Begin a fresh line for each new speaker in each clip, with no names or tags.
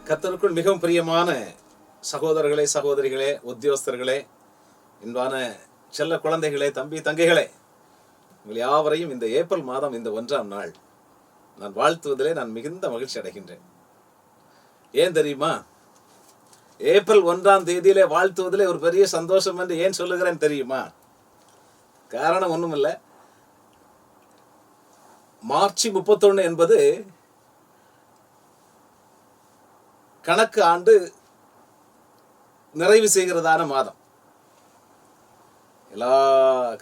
கர்த்தருக்குள் மிகவும் பிரியமான சகோதரர்களே, சகோதரிகளே, உத்தியோகஸ்தர்களே, இன்பான செல்ல குழந்தைகளே, தம்பி தங்கைகளே, உங்கள் யாவரையும் இந்த ஏப்ரல் மாதம் இந்த 1ஆம் நாள் நான் வாழ்த்துவதிலே நான் மிகுந்த மகிழ்ச்சி அடைகின்றேன். ஏன் தெரியுமா? ஏப்ரல் 1ஆம் தேதியிலே வாழ்த்துவதிலே ஒரு பெரிய சந்தோஷம் என்று ஏன் சொல்லுகிறேன் தெரியுமா? காரணம் ஒன்றுமில்லை. மார்ச் 31 என்பது கணக்கு ஆண்டு நிறைவு செய்கிறதான மாதம். எல்லா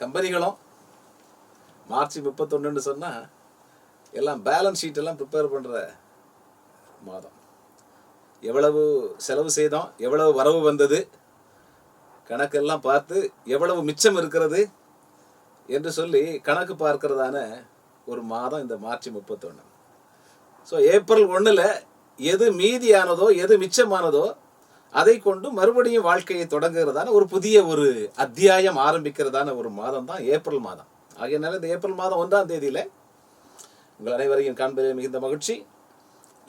கம்பெனிகளும் மார்ச் 31 சொன்னா எல்லாம் பேலன்ஸ் ஷீட் எல்லாம் ப்ரிப்பேர் பண்ற மாதம். எவ்வளவு செலவு செய்தோம், எவ்வளவு வரவு வந்தது, கணக்கெல்லாம் பார்த்து எவ்வளவு மிச்சம் இருக்கிறது என்று சொல்லி கணக்கு பார்க்கிறதான ஒரு மாதம் இந்த மார்ச் 31. ஸோ ஏப்ரல் 1 எது மீதியானதோ, எது மிச்சமானதோ அதை கொண்டு மறுபடியும் வாழ்க்கையை தொடங்குகிறதான ஒரு புதிய ஒரு அத்தியாயம் ஆரம்பிக்கிறதான ஒரு மாதம் தான் ஏப்ரல் மாதம். ஆகையினால இந்த ஏப்ரல் மாதம் 1ஆம் தேதியில உங்கள் அனைவரையும் காண்பதில் மிகுந்த மகிழ்ச்சி.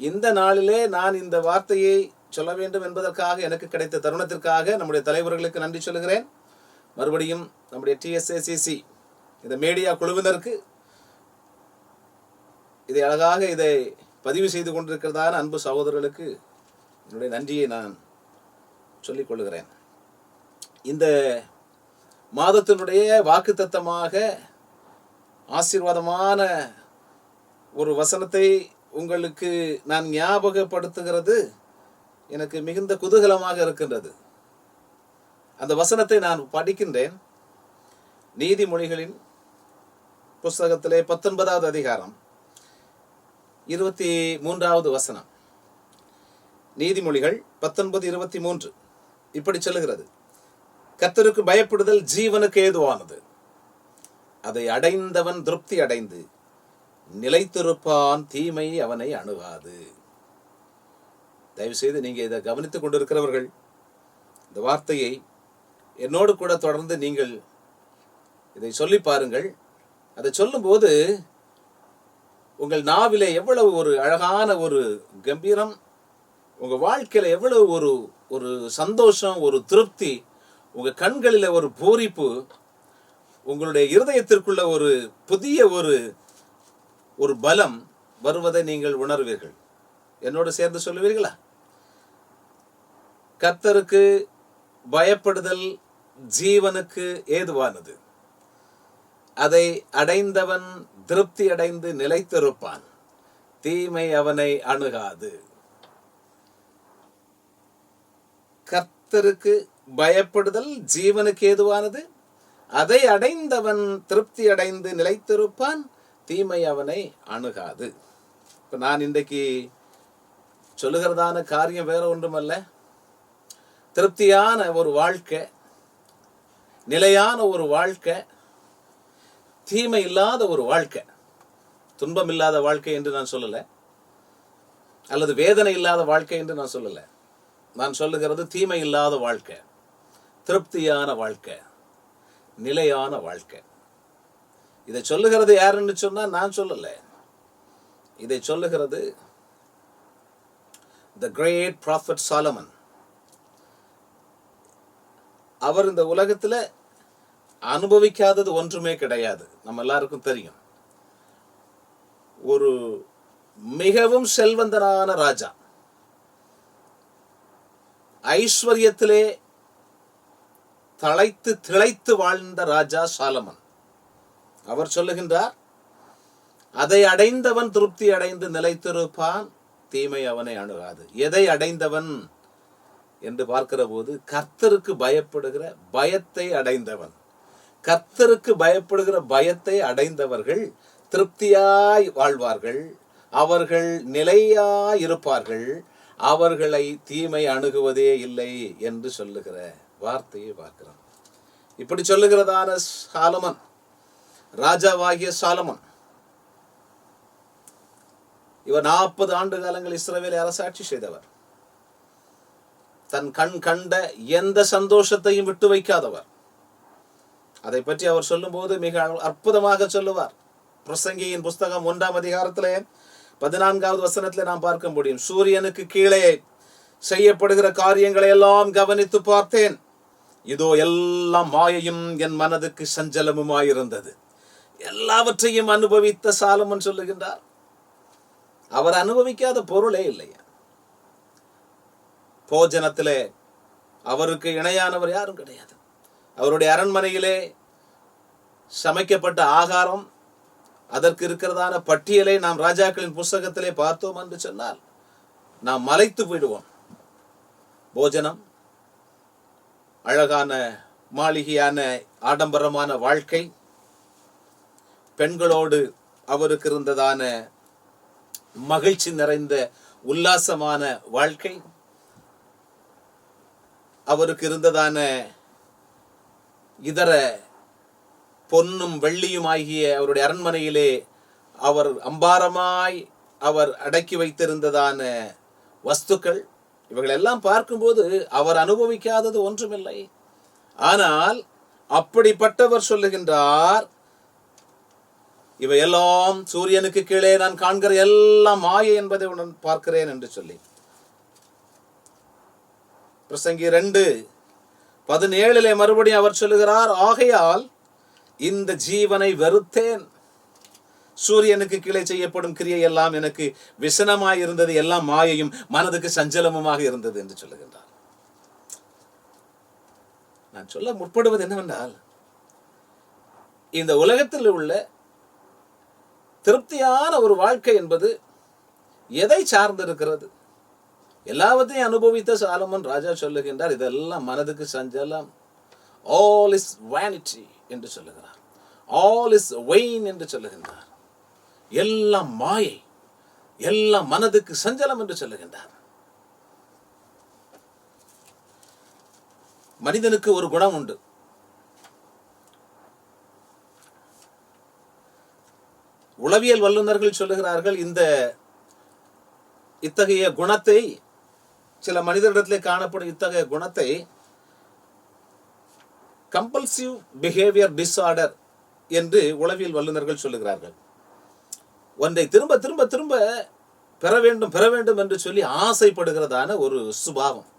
இந்த நாளிலே நான் இந்த வார்த்தையை சொல்ல வேண்டும் என்பதற்காக எனக்கு கிடைத்த தருணத்திற்காக நம்முடைய தலைவர்களுக்கு நன்றி சொல்லுகிறேன். மறுபடியும் நம்முடைய TSACC இந்த மீடியா குழுவினருக்கு இதை அழகாக இதை பதிவு செய்து கொண்டிருக்கிறதான அன்பு சகோதரர்களுக்கு என்னுடைய நன்றியை நான் சொல்லிக் கொள்கிறேன். இந்த மாதத்தினுடைய வாக்குத்தத்தமாக ஆசீர்வாதமான ஒரு வசனத்தை உங்களுக்கு நான் ஞாபகப்படுத்துகிறது எனக்கு மிகுந்த குதூகலமாக இருக்கின்றது. அந்த வசனத்தை நான் படிக்கின்றேன். நீதிமொழிகளின் புஸ்தகத்திலே 19வது அதிகாரம் 23வது வசனம். நீதிமொழிகள் 19:23 இப்படி சொல்லுகிறது: கர்த்தருக்கு பயப்படுதல் ஜீவனுக்கு ஏதுவானது, அதை அடைந்தவன் திருப்தி அடைந்து நிலைத்திருப்பான், தீமை அவனை அணுகாது. தயவு செய்து நீங்க இதை கவனித்துக் கொண்டிருக்கிறவர்கள் இந்த வார்த்தையை என்னோடு கூட தொடர்ந்து நீங்கள் இதை சொல்லி பாருங்கள். அதை சொல்லும்போது உங்கள் நாவிலே எவ்வளவு ஒரு அழகான ஒரு கம்பீரம், உங்க வாழ்க்கையில எவ்வளவு ஒரு ஒரு சந்தோஷம், ஒரு திருப்தி, உங்க கண்களில ஒரு பூரிப்பு, உங்களுடைய இருதயத்திற்குள்ள ஒரு புதிய ஒரு ஒரு பலம் வருவதை நீங்கள் உணர்வீர்கள். என்னோடு சேர்ந்து சொல்லுவீர்களா? கர்த்தருக்கு பயப்படுதல் ஜீவனுக்கு ஏதுவானது, அதை அடைந்தவன் திருப்தி அடைந்து நிலைத்திருப்பான், தீமை அவனை அணுகாது. கர்த்தருக்கு பயப்படுதல் ஜீவனுக்கு ஏதுவானது, அதை அடைந்தவன் திருப்தி அடைந்து நிலைத்திருப்பான், தீமை அவனை அணுகாது. இப்ப நான் இன்றைக்கு சொல்லுகிறதான காரியம் வேற ஒன்றுமல்ல. திருப்தியான ஒரு வாழ்க்கை, நிலையான ஒரு வாழ்க்கை, தீமை இல்லாத ஒரு வாழ்க்கை, துன்பம் இல்லாத வாழ்க்கை என்று நான் சொல்லல, அல்லது வேதனை இல்லாத வாழ்க்கை என்று நான் சொல்லல. நான் சொல்லுகிறது தீமை இல்லாத வாழ்க்கை, திருப்தியான வாழ்க்கை, நிலையான வாழ்க்கை. இதை சொல்லுகிறது யாருன்னு சொன்னா நான் சொல்லல. இதை சொல்லுகிறது the great prophet Solomon. அவர் இந்த உலகத்துல அனுபவிக்காதது ஒன்றுமே கிடையாது, நம்ம எல்லாருக்கும் தெரியும். ஒரு மிகவும் செல்வந்தனான ராஜா, ஐஸ்வர்யத்திலே தழைத்து திளைத்து வாழ்ந்த ராஜா சாலமன். அவர் சொல்லுகின்றார், அதை அடைந்தவன் திருப்தி அடைந்து நிலைத்திருப்பான், தீமை அவனை அணுகாது. எதை அடைந்தவன் என்று பார்க்கிற போது கர்த்தருக்கு பயப்படுகிற பயத்தை அடைந்தவன். கர்த்தருக்கு பயப்படுகிற பயத்தை அடைந்தவர்கள் திருப்தியாய் வாழ்வார்கள், அவர்கள் நிலையாய் இருப்பார்கள், அவர்களை தீமை அணுகுவதே இல்லை என்று சொல்லுகிற வார்த்தையை பார்க்கிறோம். இப்படி சொல்லுகிறதான சாலமன், ராஜாவாகிய சாலமன், இவர் 40 ஆண்டு காலங்கள் இஸ்ரவேலை அரசாட்சி செய்தவர். தன் கண் கண்ட எந்த சந்தோஷத்தையும் விட்டு வைக்காதவர். அதை பற்றி அவர் சொல்லும் போது மிக அற்புதமாக சொல்லுவார். பிரசங்கியின் புஸ்தகம் 1ஆம் அதிகாரத்திலே 14வது வசனத்திலே நாம் பார்க்க முடியும். சூரியனுக்கு கீழே செய்யப்படுகிற காரியங்களை எல்லாம் கவனித்து பார்த்தேன். இதோ எல்லாம் மாயையும் என் மனதுக்கு சஞ்சலமுமாயிருந்தது. எல்லாவற்றையும் அனுபவித்த சாலமன் சொல்லுகின்றார், அவர் அனுபவிக்காத பொருளே இல்லையா. போஜனத்திலே அவருக்கு இணையானவர் யாரும் கிடையாது. அவருடைய அரண்மனையிலே சமைக்கப்பட்ட ஆகாரம், அதற்கு இருக்கிறதான பட்டியலை நாம் ராஜாக்களின் புஸ்தகத்திலே பார்த்தோம் என்று சொன்னால் நாம் மலைத்து போயிடுவோம். போஜனம், அழகான மாளிகையான ஆடம்பரமான வாழ்க்கை, பெண்களோடு அவருக்கு இருந்ததான மகிழ்ச்சி நிறைந்த உல்லாசமான வாழ்க்கை, அவருக்கு இருந்ததான இதர பொன்னும் வெள்ளியும் ஆகிய அவருடைய அரண்மனையிலே அவர் அம்பாரமாய் அவர் அடக்கி வைத்திருந்ததான வஸ்துக்கள், இவைகள் எல்லாம் பார்க்கும்போது அவர் அனுபவிக்காதது ஒன்றுமில்லை. ஆனால் அப்படிப்பட்டவர் சொல்லுகின்றார், இவையெல்லாம் சூரியனுக்கு கீழே நான் காண்கிற எல்லாம் மாயை என்பதை உடன் பார்க்கிறேன் என்று சொல்லி பிரசங்கி 2:17 மறுபடியும் அவர் சொல்லுகிறார், ஆகையால் இந்த ஜீவனை வெறுத்தேன், சூரியனுக்கு கீழே செய்யப்படும் கிரியை எல்லாம் எனக்கு விசனமாய் இருந்தது, எல்லாம் மாயையும் மனதுக்கு சஞ்சலமுமாக இருந்தது என்று சொல்லுகின்றார். நான் சொல்ல முற்படுவது என்னவென்றால், இந்த உலகத்தில் உள்ள திருப்தியான ஒரு வாழ்க்கை என்பது எதை சார்ந்திருக்கிறது? எல்லாவற்றையும் அனுபவித்த சாலமன் ராஜா சொல்லுகின்றார், இதெல்லாம் மனதுக்கு சஞ்சலம். ஆல் இஸ் வேனிட்டி என்று சொல்லுகிறார், ஆல் இஸ் வெயின் என்று சொல்லுகின்றார், எல்லாம் மாயை, எல்லாம் மனதுக்கு சஞ்சலம் என்று சொல்லுகின்றார். மனிதனுக்கு ஒரு குணம் உண்டு. உளவியல் வல்லுநர்கள் சொல்லுகிறார்கள், இத்தகைய குணத்தை, சில மனிதரிடத்திலே காணப்படும் இத்தகைய குணத்தை கம்பல்சிவ் பிஹேவியர் டிஸார்டர் என்று உளவியல் வல்லுநர்கள் சொல்லுகிறார்கள். ஒன்றை திரும்ப திரும்ப திரும்ப பெற வேண்டும் என்று சொல்லி ஆசைப்படுகிறதான ஒரு சுபாவம்.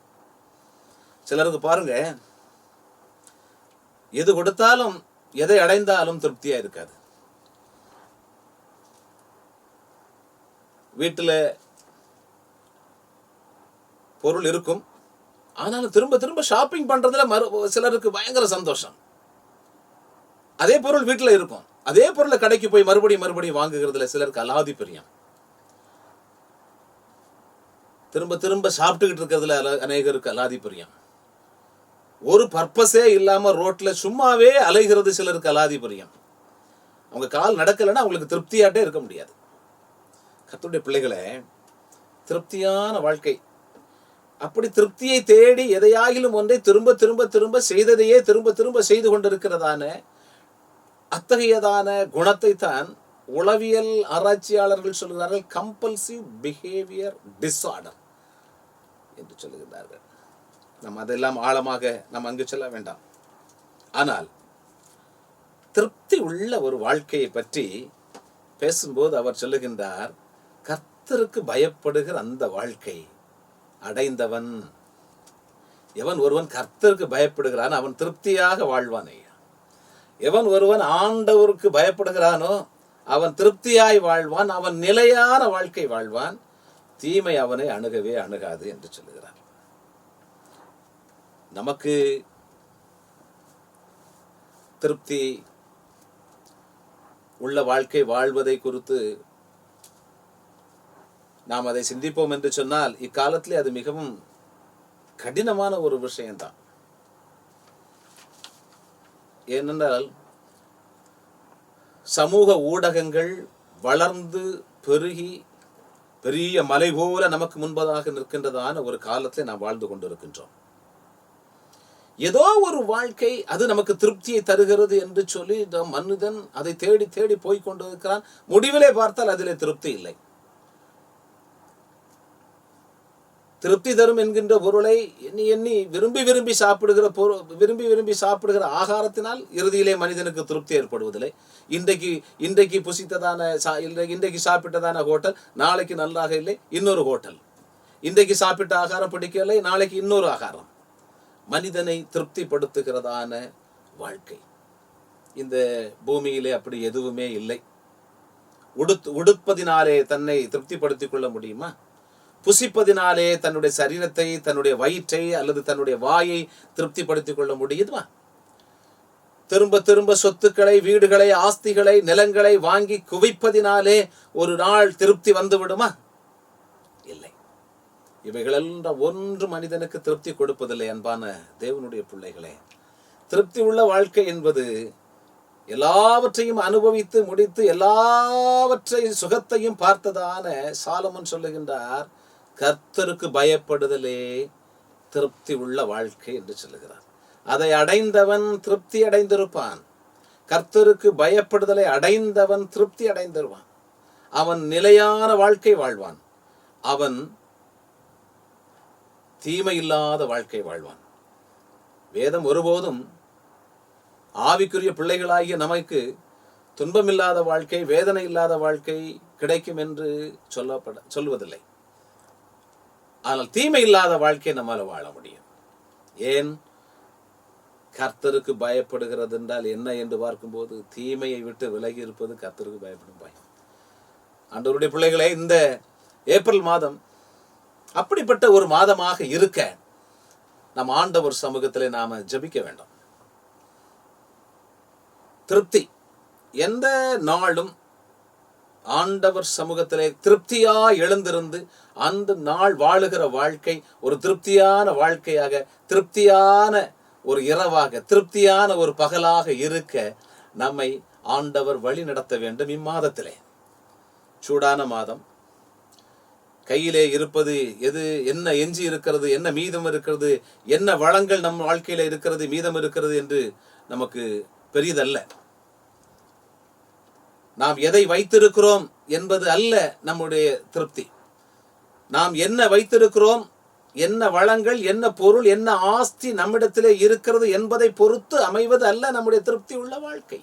சிலருக்கு பாருங்க, எது கொடுத்தாலும் எதை அடைந்தாலும் திருப்தியா இருக்காது. வீட்டில் பொருள் இருக்கும், ஆனாலும் திரும்ப திரும்ப ஷாப்பிங் பண்றதுல சிலருக்கு பயங்கர சந்தோஷம். அதே பொருள் வீட்டில் இருக்கும், அதே பொருளை கடைக்கு போய் மறுபடியும் வாங்குகிறதுல சிலருக்கு அலாதி பிரியம். திரும்ப திரும்ப சாப்பிட்டுக்கிட்டு இருக்கிறதுல அநேகருக்கு அலாதி பிரியம். ஒரு பர்பஸே இல்லாம ரோட்ல சும்மாவே அலைகிறது சிலருக்கு அலாதி பிரியம். அவங்க கால் நடக்கலைன்னா அவங்களுக்கு திருப்தியாட்டே இருக்க முடியாது. கர்த்தருடைய பிள்ளைகளே, திருப்தியான வாழ்க்கை, அப்படி திருப்தியை தேடி எதையாகிலும் ஒன்றை திரும்ப திரும்ப திரும்ப செய்ததையே திரும்ப திரும்ப செய்து கொண்டிருக்கிறதான அத்தகையதான குணத்தை தான் உளவியல் ஆராய்ச்சியாளர்கள் சொல்கிறார்கள் கம்பல்சிவ் பிஹேவியர் டிஸார்டர் என்று சொல்லுகிறார்கள். நம்ம அதெல்லாம் ஆழமாக நம்ம அங்கு சொல்ல வேண்டாம். ஆனால் திருப்தி உள்ள ஒரு வாழ்க்கையை பற்றி பேசும்போது அவர் சொல்லுகின்றார், கர்த்தருக்கு பயப்படுகிற அந்த வாழ்க்கை அடைந்தவன். எவன் ஒருவன் கர்த்தருக்கு பயப்படுகிறான் அவன் திருப்தியாக வாழ்வானே. எவன் ஒருவன் ஆண்டவருக்கு பயப்படுகிறானோ அவன் திருப்தியாய் வாழ்வான், அவன் நிலையான வாழ்க்கை வாழ்வான், தீமை அவனை அணுகவே அணுகாது என்று சொல்லுகிறார். நமக்கு திருப்தி உள்ள வாழ்க்கை வாழ்வதை குறித்து நாம் அதை சிந்திப்போம் என்று சொன்னால் இக்காலத்திலே அது மிகவும் கடினமான ஒரு விஷயம்தான். ஏனென்றால் சமூக ஊடகங்கள் வளர்ந்து பெருகி பெரிய மலை போல நமக்கு முன்பதாக நிற்கின்றதான ஒரு காலத்தில் நாம் வாழ்ந்து கொண்டிருக்கின்றோம். ஏதோ ஒரு வாழ்க்கை அது நமக்கு திருப்தியை தருகிறது என்று சொல்லி மனிதன் அதை தேடி தேடி போய் கொண்டிருக்கிறான். முடிவிலே பார்த்தால் அதிலே திருப்தி இல்லை. திருப்தி தரும் என்கின்ற பொருளை எண்ணி எண்ணி விரும்பி விரும்பி சாப்பிடுகிற ஆகாரத்தினால் இறுதியிலே மனிதனுக்கு திருப்தி ஏற்படுவதில்லை. இன்றைக்கு புசித்ததான இன்றைக்கு சாப்பிட்டதான ஹோட்டல் நாளைக்கு நல்லாக இல்லை, இன்னொரு ஹோட்டல். இன்றைக்கு சாப்பிட்ட ஆகாரம் பிடிக்கவில்லை, நாளைக்கு இன்னொரு ஆகாரம். மனிதனை திருப்திப்படுத்துகிறதான வாழ்க்கை. இந்த பூமியிலே அப்படி எதுவுமே இல்லை. உடுப்பதினாலே தன்னை திருப்திப்படுத்திக் கொள்ள முடியுமா? புசிப்பதினாலே தன்னுடைய சரீரத்தை, தன்னுடைய வயிற்றை அல்லது தன்னுடைய வாயை திருப்திப்படுத்திக் கொள்ள முடியுமா? திரும்ப திரும்ப சொத்துக்களை, வீடுகளை, ஆஸ்திகளை, நிலங்களை வாங்கி குவிப்பதினாலே ஒரு நாள் திருப்தி வந்து விடுமா? இல்லை. இவைகளெல்லாம் ஒன்று மனிதனுக்கு திருப்தி கொடுப்பதில்லை. அன்பான தேவனுடைய பிள்ளைகளே, திருப்தி உள்ள வாழ்க்கை என்பது எல்லாவற்றையும் அனுபவித்து முடித்து எல்லாவற்றையும் சுகத்தையும் பார்த்ததான சாலமன் சொல்லுகின்றார், கர்த்தருக்கு பயப்படுதலே திருப்தி உள்ள வாழ்க்கை என்று சொல்லுகிறார். அதை அடைந்தவன் திருப்தி அடைந்திருப்பான். கர்த்தருக்கு பயப்படுதலை அடைந்தவன் திருப்தி அடைந்திருவான். அவன் நிலையான வாழ்க்கை வாழ்வான். அவன் தீமை இல்லாத வாழ்க்கை வாழ்வான். வேதம் ஒருபோதும் ஆவிக்குரிய பிள்ளைகளாகிய நமக்கு துன்பமில்லாத வாழ்க்கை, வேதனை இல்லாத வாழ்க்கை கிடைக்கும் என்று சொல்வதில்லை. ஆனால் தீமை இல்லாத வாழ்க்கை நம்மால் வாழ முடியும். ஏன்? கர்த்தருக்கு பயப்படுகிறது என்றால் என்ன என்று பார்க்கும்போது, தீமையை விட்டு விலகி இருப்பது கர்த்தருக்கு பயப்படும் பயம். ஆண்டவருடைய பிள்ளைகளே, இந்த ஏப்ரல் மாதம் அப்படிப்பட்ட ஒரு மாதமாக இருக்க நம் ஆண்டவர் சமூகத்திலே நாம ஜெபிக்க வேண்டும். திருப்தி. எந்த நாளும் ஆண்டவர் சமூகத்திலே திருப்தியா எழுந்திருந்து அந்த நாள் வாழுகிற வாழ்க்கை ஒரு திருப்தியான வாழ்க்கையாக, திருப்தியான ஒரு இரவாக, திருப்தியான ஒரு பகலாக இருக்க நம்மை ஆண்டவர் வழி நடத்த வேண்டும். இம்மாதத்திலே சூடான மாதம், கையிலே இருப்பது எது, என்ன எஞ்சி இருக்கிறது, என்ன மீதம் இருக்கிறது, என்ன வளங்கள் நம் வாழ்க்கையில இருக்கிறது, மீதம் இருக்கிறது என்று நமக்கு பெரியதல்ல. நாம் எதை வைத்திருக்கிறோம் என்பது அல்ல நம்முடைய திருப்தி. நாம் என்ன வைத்திருக்கிறோம், என்ன வளங்கள், என்ன பொருள், என்ன ஆஸ்தி நம்மிடத்திலே இருக்கிறது என்பதை பொறுத்து அமைவது அல்ல நம்முடைய திருப்தி உள்ள வாழ்க்கை.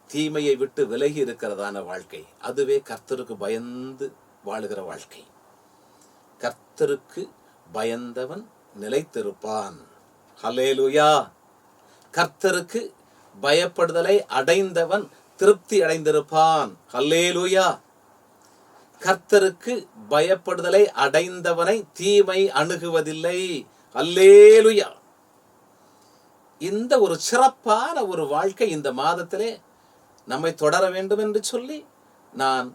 தீமையை விட்டு விலகி இருக்கிறதான வாழ்க்கை, அதுவே கர்த்தருக்கு பயந்து வாழுகிற வாழ்க்கை. கர்த்தருக்கு பயந்தவன் நிலைத்திருப்பான். ஹல்லேலூயா. கர்த்தருக்கு பயப்படுதலை அடைந்தவன் திருப்தி அடைந்திருப்பான். ஹல்லேலூயா. கர்த்தருக்கு பயப்படுதலை அடைந்தவனை தீமை அணுகுவதில்லை. ஹல்லேலூயா. இந்த ஒரு சிறப்பான ஒரு வாழ்க்கை இந்த மாதத்திலே நம்மை தொடர வேண்டும் என்று சொல்லி நான்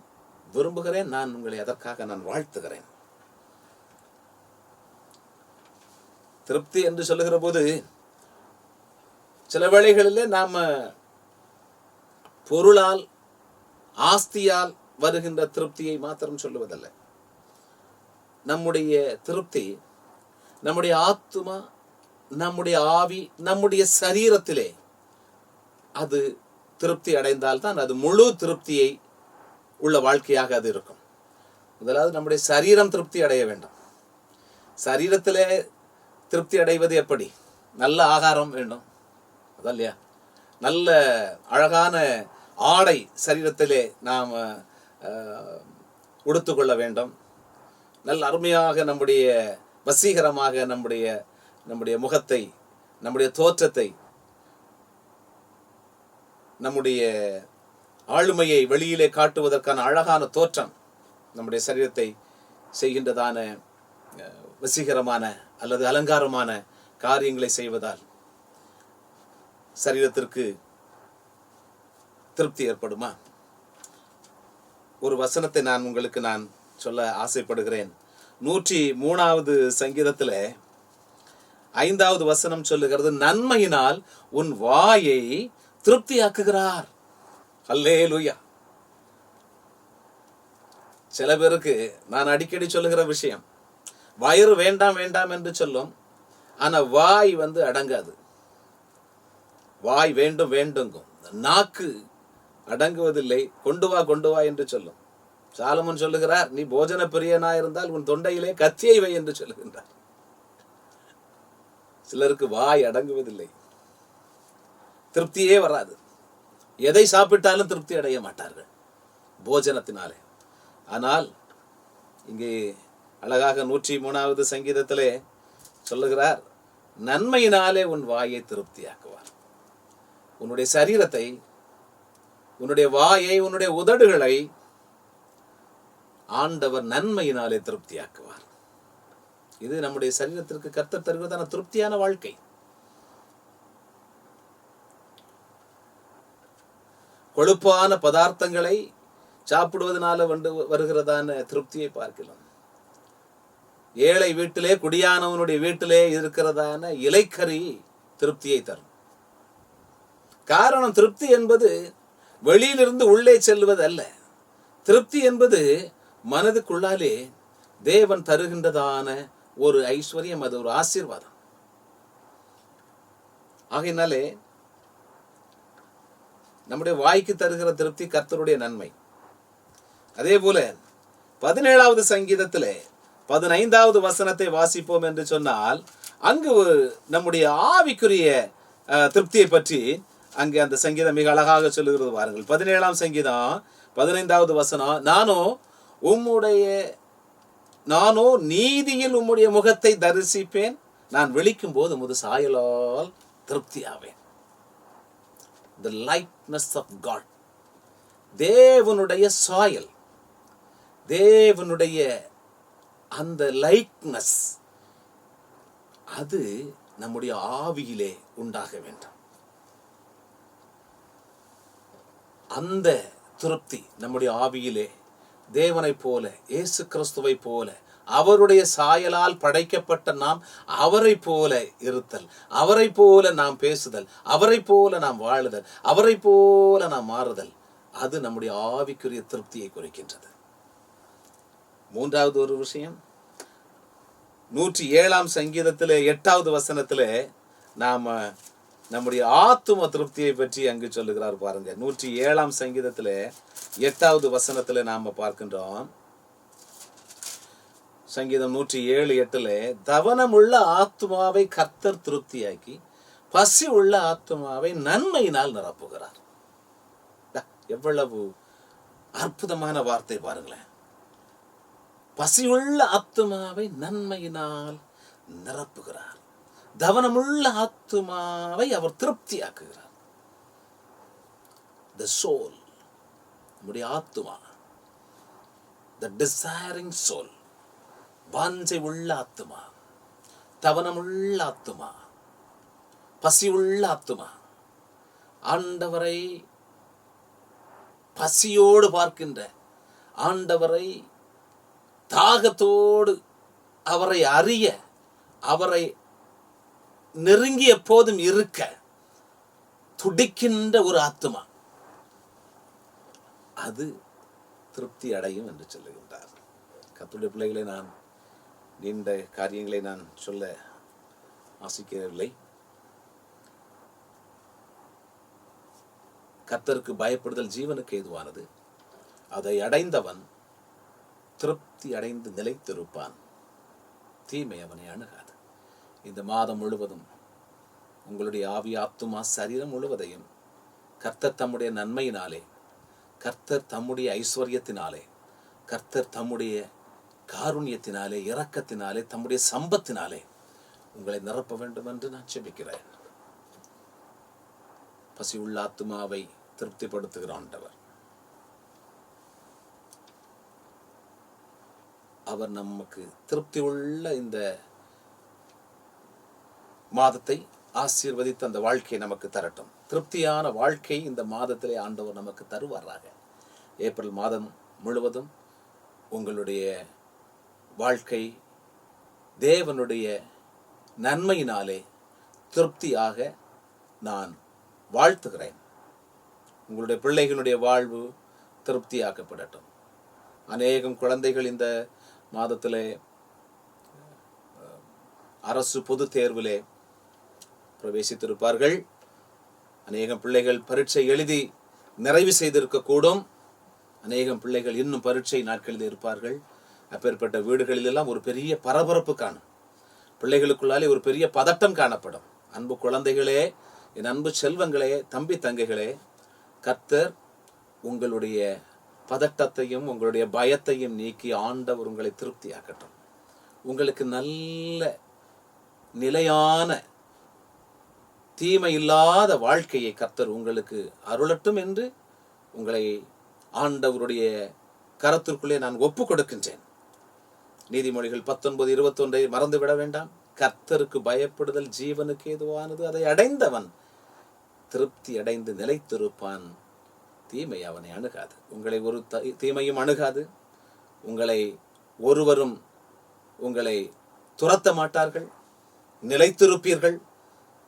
விரும்புகிறேன். நான் உங்களை அதற்காக நான் வாழ்த்துகிறேன். திருப்தி என்று சொல்லுகிற போது சில வேளைகளிலே நாம பொருளால், ஆஸ்தியால் வருகின்ற திருப்தியை மாத்திரம் சொல்லுவதல்ல. நம்முடைய திருப்தி நம்முடைய ஆத்துமா, நம்முடைய ஆவி, நம்முடைய சரீரத்திலே அது திருப்தி அடைந்தால்தான் அது முழு திருப்தியை உள்ள வாழ்க்கையாக அது இருக்கும். முதலாவது நம்முடைய சரீரம் திருப்தி அடைய வேண்டும். சரீரத்திலே திருப்தி அடைவது எப்படி? நல்ல ஆகாரம் வேண்டும், அதல்லையா? நல்ல அழகான ஆடை சரீரத்திலே நாம் உடுத்துக்கொள்ள வேண்டும். நல்ல அருமையாக நம்முடைய வசீகரமாக நம்முடைய முகத்தை, நம்முடைய தோற்றத்தை, நம்முடைய ஆளுமையை வெளியிலே காட்டுவதற்கான அழகான தோற்றம் நம்முடைய சரீரத்தை செய்கின்றதான வசீகரமான அல்லது அலங்காரமான காரியங்களை செய்வதால் சரீரத்திற்கு திருப்தி ஏற்படுமா? ஒரு வசனத்தை உங்களுக்கு நான் சொல்ல ஆசைப்படுகிறேன். 103வது சங்கீதத்தில் 5வது வசனம் சொல்லுகிறது, நன்மையினால் உன் வாயை திருப்தியாக்குகிறார். அல்லேலூயா. சில பேருக்கு நான் அடிக்கடி சொல்லுகிற விஷயம், வயிறு வேண்டாம் வேண்டாம் என்று சொல்லும், ஆனா வாய் அடங்காது. வாய் வேண்டும் வேண்டுங்கும், நாக்கு அடங்குவதில்லை, கொண்டு வா என்று சொல்லும். சாலமன் சொல்லுகிறார், நீ போஜன பிரியனா இருந்தால் உன் தொண்டையிலே கத்தியை வை என்று சொல்லுகின்றார். சிலருக்கு வாய் அடங்குவதில்லை, திருப்தியே வராது. எதை சாப்பிட்டாலும் திருப்தி அடைய மாட்டார்கள் போஜனத்தினாலே. ஆனால் இங்கே அழகாக 103வது சங்கீதத்திலே சொல்லுகிறார், நன்மையினாலே உன் வாயை திருப்தியாக்குவார். உன்னுடைய சரீரத்தை, உன்னுடைய வாயை, உன்னுடைய உதடுகளை ஆண்டவர் நன்மையினாலே திருப்தியாக்குவார். இது நம்முடைய சரீரத்திற்கு கர்த்தர் தருவதான திருப்தியான வாழ்க்கை. கொழுப்பான பதார்த்தங்களை சாப்பிடுவதனால வருகிறதான திருப்தியை பார்க்கலாம். ஏழை வீட்டிலே, குடியானவனுடைய வீட்டிலே இருக்கிறதான இலைக்கறி திருப்தியை தரும். காரணம், திருப்தி என்பது வெளியிலிருந்து உள்ளே செல்வது அல்ல. திருப்தி என்பது மனதுக்குள்ளாலே தேவன் தருகின்றதான ஒரு ஐஸ்வர்யம், அது ஒரு ஆசீர்வாதம். ஆகையினாலே நம்முடைய வாய்க்கு தருகிற திருப்தி கர்த்தருடைய நன்மை. அதே போல 17வது சங்கீதத்திலே 15வது வசனத்தை வாசிப்போம் என்று சொன்னால், அங்கு நம்முடைய ஆவிக்குரிய திருப்தியை பற்றி அங்கே அந்த சங்கீதம் மிக அழகாக சொல்லுகிறது. பாருங்கள், 17ஆம் சங்கீதம் 15வது வசனம், நானோ நீதியில் உம்முடைய முகத்தை தரிசிப்பேன், நான் விழிக்கும் போது உமது சாயலால் திருப்தியாவேன். The likeness of God, தேவனுடைய சாயல், தேவனுடைய அந்த லைக்னஸ், அது நம்முடைய ஆவியிலே உண்டாக வேண்டும். அந்த திருப்தி நம்முடைய ஆவியிலே தேவனை போல, இயேசு கிறிஸ்துவை போல, அவருடைய சாயலால் படைக்கப்பட்ட நாம் அவரை போல இருத்தல், அவரை போல நாம் பேசுதல், அவரை போல நாம் வாழுதல், அவரை போல நாம் மாறுதல், அது நம்முடைய ஆவிக்குரிய திருப்தியை குறிக்கின்றது. மூன்றாவது ஒரு விஷயம், 107ஆம் சங்கீதத்திலே 8வது வசனத்திலே நாம் நம்முடைய ஆத்தும திருப்தியை பற்றி அங்கு சொல்லுகிறார். பாருங்க, 107ஆம் சங்கீதத்திலே 8வது வசனத்திலே நாம் பார்க்கின்றோம். சங்கீதம் 107:8, தவனமுள்ள ஆத்துமாவை கர்த்தர் திருப்தியாக்கி பசி உள்ள ஆத்துமாவை நன்மையினால் நிரப்புகிறார். எவ்வளவு அற்புதமான வார்த்தை பாருங்களேன். பசியுள்ள ஆத்துமாவை நன்மையினால் நிரப்புகிறார். தவனமுள்ள ஆத்துமாவை அவர் திருப்தியாக்குகிறார். The soul, நம்முடைய ஆத்துமா, the desiring soul, வாஞ்சை உள்ள ஆத்துமா, தவனமுள்ள ஆத்துமா, பசி உள்ள ஆத்துமா, ஆண்டவரை பசியோடு பார்க்கின்ற, ஆண்டவரை தாகத்தோடு அவரை அறிய, அவரை நெருங்கி எப்போதும் இருக்க துடிக்கின்ற ஒரு ஆத்துமா, அது திருப்தி அடையும் என்று சொல்லுகின்றார். கர்த்தருடைய பிள்ளைகளை, நான் நீண்ட காரியங்களை நான் சொல்ல ஆசிக்கவில்லை. கர்த்தருக்கு பயப்படுதல் ஜீவனுக்கு ஏதுவானது. அதை அடைந்தவன் திருப்தி அடைந்து நிலைத்திருப்பான். தீமை அவனை அணுகாது. இந்த மாதம் முழுவதும் உங்களுடைய ஆவி, ஆத்துமா, சரீரம் முழுவதையும் கர்த்தர் தம்முடைய நன்மையினாலே, கர்த்தர் தம்முடைய ஐஸ்வர்யத்தினாலே, கர்த்தர் தம்முடைய காருண்யத்தினாலே, இரக்கத்தினாலே, தம்முடைய சம்பத்தினாலே உங்களை நிரப்ப வேண்டும் என்று நான் ஜெபிக்கிறேன். பசி உள்ள ஆத்துமாவை திருப்திப்படுத்துகிற ஆண்டவர், அவர் நமக்கு திருப்தி உள்ள இந்த மாதத்தை ஆசீர்வதித்து அந்த வாழ்க்கையை நமக்கு தரட்டும். திருப்தியான வாழ்க்கை இந்த மாதத்திலே ஆண்டவர் நமக்கு தருவாராக. ஏப்ரல் மாதம் முழுவதும் உங்களுடைய வாழ்க்கை தேவனுடைய நன்மையினாலே திருப்தியாக நான் வாழ்த்துகிறேன். உங்களுடைய பிள்ளைகளுடைய வாழ்வு திருப்தியாக்கப்படட்டும். அநேகம் குழந்தைகள் இந்த மாதத்திலே அரசு பொது தேர்விலே பிரவேசித்திருப்பார்கள். அநேகம் பிள்ளைகள் பரீட்சை எழுதி நிறைவு செய்திருக்கக்கூடும். அநேகம் பிள்ளைகள் இன்னும் பரீட்சை நாட்களில் இருப்பார்கள். அப்பேற்பட்ட வீடுகளிலெல்லாம் ஒரு பெரிய பரபரப்பு காணும். பிள்ளைகளுக்குள்ளாலே ஒரு பெரிய பதட்டம் காணப்படும். அன்பு குழந்தைகளே, என் அன்பு செல்வங்களே, தம்பி தங்கைகளே, கர்த்தர் உங்களுடைய பதட்டத்தையும் உங்களுடைய பயத்தையும் நீக்கி ஆண்டவர் உங்களை திருப்தியாக்கட்டும். உங்களுக்கு நல்ல நிலையான தீமை இல்லாத வாழ்க்கையை கர்த்தர் உங்களுக்கு அருளட்டும் என்று உங்களை ஆண்டவருடைய கரத்திற்குள்ளே நான் ஒப்பு கொடுக்கின்றேன். நீதிமொழிகள் 19:21 மறந்துவிட வேண்டாம். கர்த்தருக்கு பயப்படுதல் ஜீவனுக்கு ஏதுவானது, அதை அடைந்தவன் திருப்தி அடைந்து நிலைத்திருப்பான். தீமை அவனை அணுகாது. உங்களை ஒரு தீமையும் அணுகாது. உங்களை ஒருவரும் உங்களை துரத்த மாட்டார்கள். நிலைத்திருப்பீர்கள்.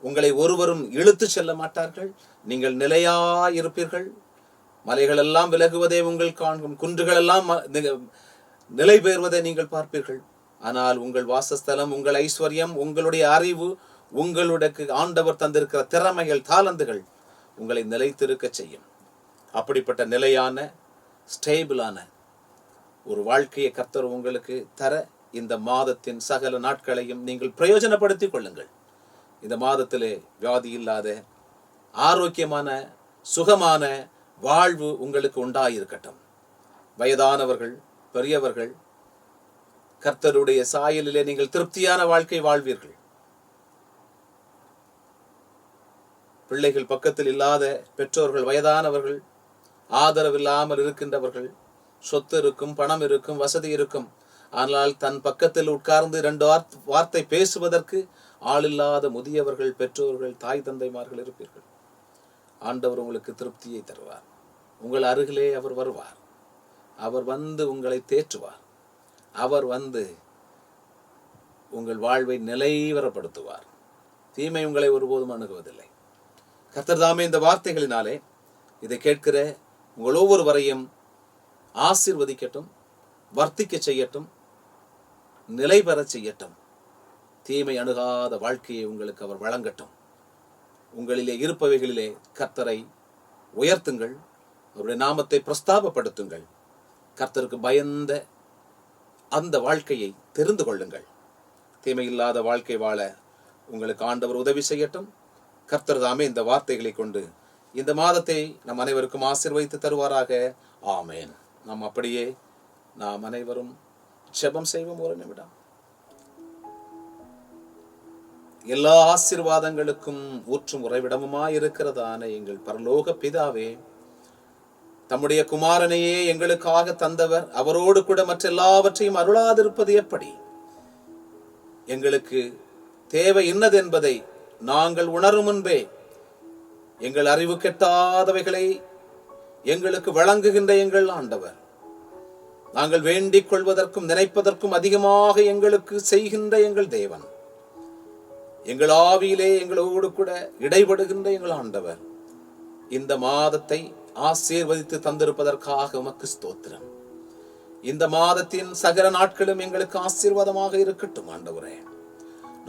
உங்களை ஒருவரும் இழுத்து செல்ல மாட்டார்கள். நீங்கள் நிலையாயிருப்பீர்கள். மலைகள் எல்லாம் விலகுவதே உங்கள் காண்கும், குன்றுகள் எல்லாம் நிலை பெறுவதை நீங்கள் பார்ப்பீர்கள். ஆனால் உங்கள் வாசஸ்தலம், உங்கள் ஐஸ்வர்யம், உங்களுடைய அறிவு, உங்களுக்கு ஆண்டவர் தந்திருக்கிற திறமைகள், தாளந்துகள் உங்களை நிலைத்திருக்க செய்யும். அப்படிப்பட்ட நிலையான ஸ்டேபிளான ஒரு வாழ்க்கையை கர்த்தர் உங்களுக்கு தர இந்த மாதத்தின் சகல நாட்களையும் நீங்கள் பிரயோஜனப்படுத்திக் கொள்ளுங்கள். இந்த மாதத்திலே வியாதி இல்லாத ஆரோக்கியமான சுகமான வாழ்வு உங்களுக்கு உண்டாயிருக்கட்டும். வயதானவர்கள், பெரியவர்கள், கர்த்தருடைய சாயலிலே நீங்கள் திருப்தியான வாழ்க்கை வாழ்வீர்கள். பிள்ளைகள் பக்கத்தில் இல்லாத பெற்றோர்கள், வயதானவர்கள், ஆதரவில்லாமல் இருக்கின்றவர்கள், சொத்து இருக்கும், பணம் இருக்கும், வசதி இருக்கும், ஆனால் தன் பக்கத்தில் உட்கார்ந்து 2 வார்த்தை பேசுவதற்கு ஆளில்லாத முதியவர்கள், பெற்றோர்கள், தாய் தந்தைமார்கள் இருப்பீர்கள். ஆண்டவர் உங்களுக்கு திருப்தியை தருவார். உங்கள் அருகிலே அவர் வருவார். அவர் வந்து உங்களை தேற்றுவார். அவர் வந்து உங்கள் வாழ்வை நிலைவரப்படுத்துவார். தீமை உங்களை ஒருபோதும் அணுகுவதில்லை. கர்த்தர் தாமே இந்த வார்த்தைகளினாலே இதை கேட்கிற உங்கள் ஒவ்வொருவரையும் ஆசீர்வதிக்கட்டும், வர்த்திக்க செய்யட்டும், நிலை பெறச் செய்யட்டும். தீமை அணுகாத வாழ்க்கையை உங்களுக்கு அவர் வழங்கட்டும். உங்களிலே இருப்பவைகளிலே கர்த்தரை உயர்த்துங்கள். அவருடைய நாமத்தை பிரஸ்தாபப்படுத்துங்கள். கர்த்தருக்கு பயந்த அந்த வாழ்க்கையை தெரிந்து கொள்ளுங்கள். தீமையில்லாத வாழ்க்கை வாழ உங்களுக்கு ஆண்டவர் உதவி செய்யட்டும். கர்த்தர் தாமே இந்த வார்த்தைகளை கொண்டு இந்த மாதத்தை நம் அனைவருக்கும் ஆசீர்வதித்து தருவாராக. ஆமேன். நாம் அனைவரும் ஜெபம் செய்வோம். ஒரு நிமிடம். எல்லா ஆசீர்வாதங்களுக்கும் ஊற்றும் உறைவிடமுமாயிருக்கிறதான எங்கள் பரலோக பிதாவே, தம்முடைய குமாரனையே எங்களுக்காக தந்தவர் அவரோடு கூட மற்ற எல்லாவற்றையும் அருளாதிருப்பது எப்படி? எங்களுக்கு தேவை என்னது என்பதை நாங்கள் உணரும் முன்பே எங்கள் அறிவு கெட்டாதவைகளை எங்களுக்கு வழங்குகின்ற எங்கள் ஆண்டவர், நாங்கள் வேண்டிக் கொள்வதற்கும் நினைப்பதற்கும் அதிகமாக எங்களுக்கு செய்கின்ற எங்கள் தேவன், எங்கள் ஆவியிலே எங்களோடு கூட இடைபடுகின்ற எங்கள் ஆண்டவர், இந்த மாதத்தை ஆசீர்வதித்து தந்திருப்பதற்காக உமக்கு ஸ்தோத்திரம். இந்த மாதத்தின் சகல நாட்களும் எங்களுக்கு ஆசீர்வாதமாக இருக்கட்டும் ஆண்டவரே.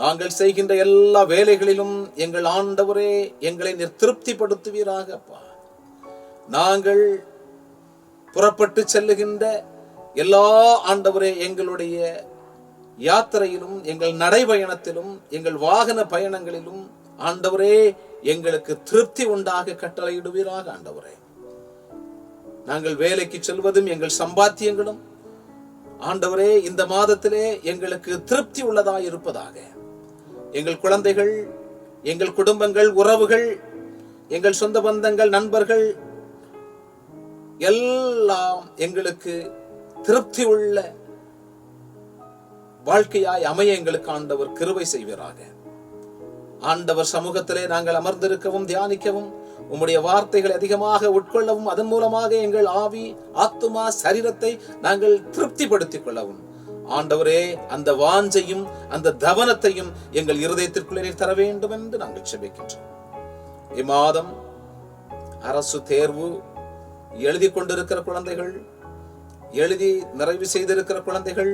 நாங்கள் செய்கின்ற எல்லா வேலைகளிலும் எங்கள் ஆண்டவரே எங்களை நீர் திருப்திப்படுத்துவீராக. அப்பா, நாங்கள் புறப்பட்டு செல்லுகின்ற எல்லா ஆண்டவரே எங்களுடைய யாத்திரையிலும், எங்கள் நடைபயணத்திலும், எங்கள் வாகன பயணங்களிலும் ஆண்டவரே எங்களுக்கு திருப்தி உண்டாக கட்டளையிடுவீராக. ஆண்டவரே, நாங்கள் வேலைக்கு செல்வதும் எங்கள் சம்பாத்தியங்களும் ஆண்டவரே இந்த மாதத்திலே எங்களுக்கு திருப்தி உள்ளதாக இருப்பதாக. எங்கள் குழந்தைகள், எங்கள் குடும்பங்கள், உறவுகள், எங்கள் சொந்த பந்தங்கள், நண்பர்கள் எல்லாம் எங்களுக்கு திருப்தி உள்ள வாழ்க்கையாய் அமைய எங்களுக்கு ஆண்டவர் கிருபை செய்வீராக. ஆண்டவர் சமூகத்திலே நாங்கள் அமர்ந்திருக்கவும் தியானிக்கவும், உம்முடைய வார்த்தைகளை அதிகமாக உட்கொள்ளவும், அதன் மூலமாக எங்கள் ஆவி, ஆத்துமா, சரீரத்தை நாங்கள் திருப்திப்படுத்திக் கொள்ளவும் ஆண்டவரே அந்த வாஞ்சையும் அந்த தவனத்தையும் எங்கள் இருதயத்திற்குள்ளே தர வேண்டும் என்று நாங்கள் செபிக்கின்றோம். இம்மாதம் அரசு தேர்வு எழுதி கொண்டிருக்கிற குழந்தைகள், எழுதி நிறைவு செய்திருக்கிற குழந்தைகள்,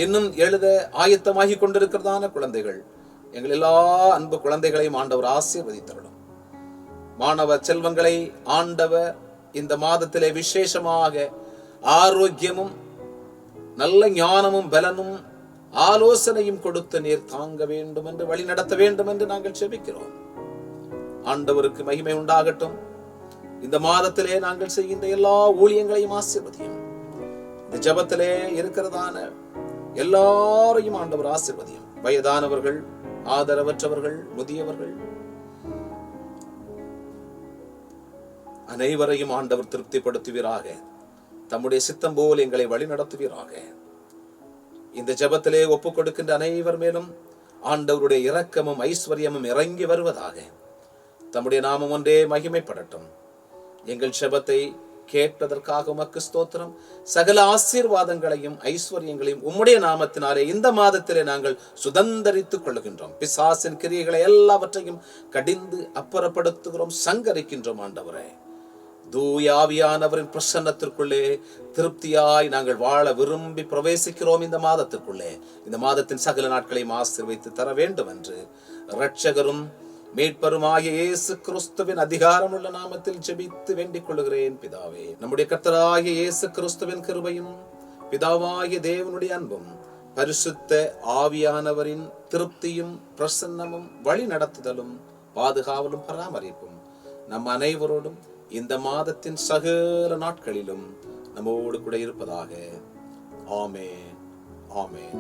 இன்னும் எழுத ஆயத்தமாகி கொண்டிருக்கிறதான குழந்தைகள், எங்கள் எல்லா அன்பு குழந்தைகளையும் ஆண்டவர் ஆசீர்வதித்தருளும். மாணவ செல்வங்களை ஆண்டவர் இந்த மாதத்திலே விசேஷமாக ஆரோக்கியமும் நல்ல ஞானமும் பலனும் ஆலோசனையும் கொடுத்து நீர் தாங்க வேண்டும் என்று, வழி நடத்த வேண்டும் என்று நாங்கள் செபிக்கிறோம். ஆண்டவருக்கு மகிமை உண்டாகட்டும். இந்த மாதத்திலே நாங்கள் செய்கின்ற எல்லா ஊழியங்களையும் ஆசீர்வதியும். இந்த ஜெபத்திலே இருக்கிறதான எல்லாரையும் ஆண்டவர் ஆசீர்வதியும். வயதானவர்கள், ஆதரவற்றவர்கள், முதியவர்கள் அனைவரையும் ஆண்டவர் திருப்திப்படுத்துவீராக. தம்முடைய சித்தம் போல் எங்களை வழி நடத்துவீராக. இந்த ஜெபத்திலே ஒப்புக் கொடுக்கின்ற அனைவர் மேலும் ஆண்டவருடைய இரக்கமும் ஐஸ்வர்யமும் இறங்கி வருவதாக. தம்முடைய நாமம் ஒன்றே மகிமைப்படட்டும். எங்கள் ஜெபத்தை கேட்பதற்காக உமக்கு ஸ்தோத்திரம். சகல ஆசீர்வாதங்களையும் ஐஸ்வர்யங்களையும் உம்முடைய நாமத்தினாலே இந்த மாதத்திலே நாங்கள் சுதந்தரித்துக் கொள்ளுகின்றோம். பிசாசின் கிரியைகளை எல்லாவற்றையும் கடிந்து அப்புறப்படுத்துகிறோம், சங்கரிக்கின்றோம். ஆண்டவரே, தூயாவியானவரின் பிரசன்னத்திற்குள்ளே திருப்தியாய் நாங்கள் வாழ விரும்பி பிரவேசிக்கிறோம். இந்த மாதத்திற்குள்ளே இந்த மாதத்தின் சகல நாட்களையும் ஆசீர்வதித்து தர வேண்டும் என்று இரட்சகரும் மீட்பருமாகிய இயேசு கிறிஸ்துவின் அதிகாரமுள்ள நாமத்தில் ஜெபித்து வேண்டிக் கொள்கிறேன் பிதாவே. நம்முடைய கர்த்தராகிய இயேசு கிறிஸ்துவின் கிருபையும் பிதாவாகிய தேவனுடைய அன்பும் பரிசுத்த ஆவியானவரின் திருப்தியும் பிரசன்னமும் வழி நடத்துதலும் பாதுகாவலும் பராமரிப்பும் நம் அனைவரோடும் இந்த மாதத்தின் சகல நாட்களிலும் நம்மோடு கூட இருப்பதாக. ஆமென், ஆமென்.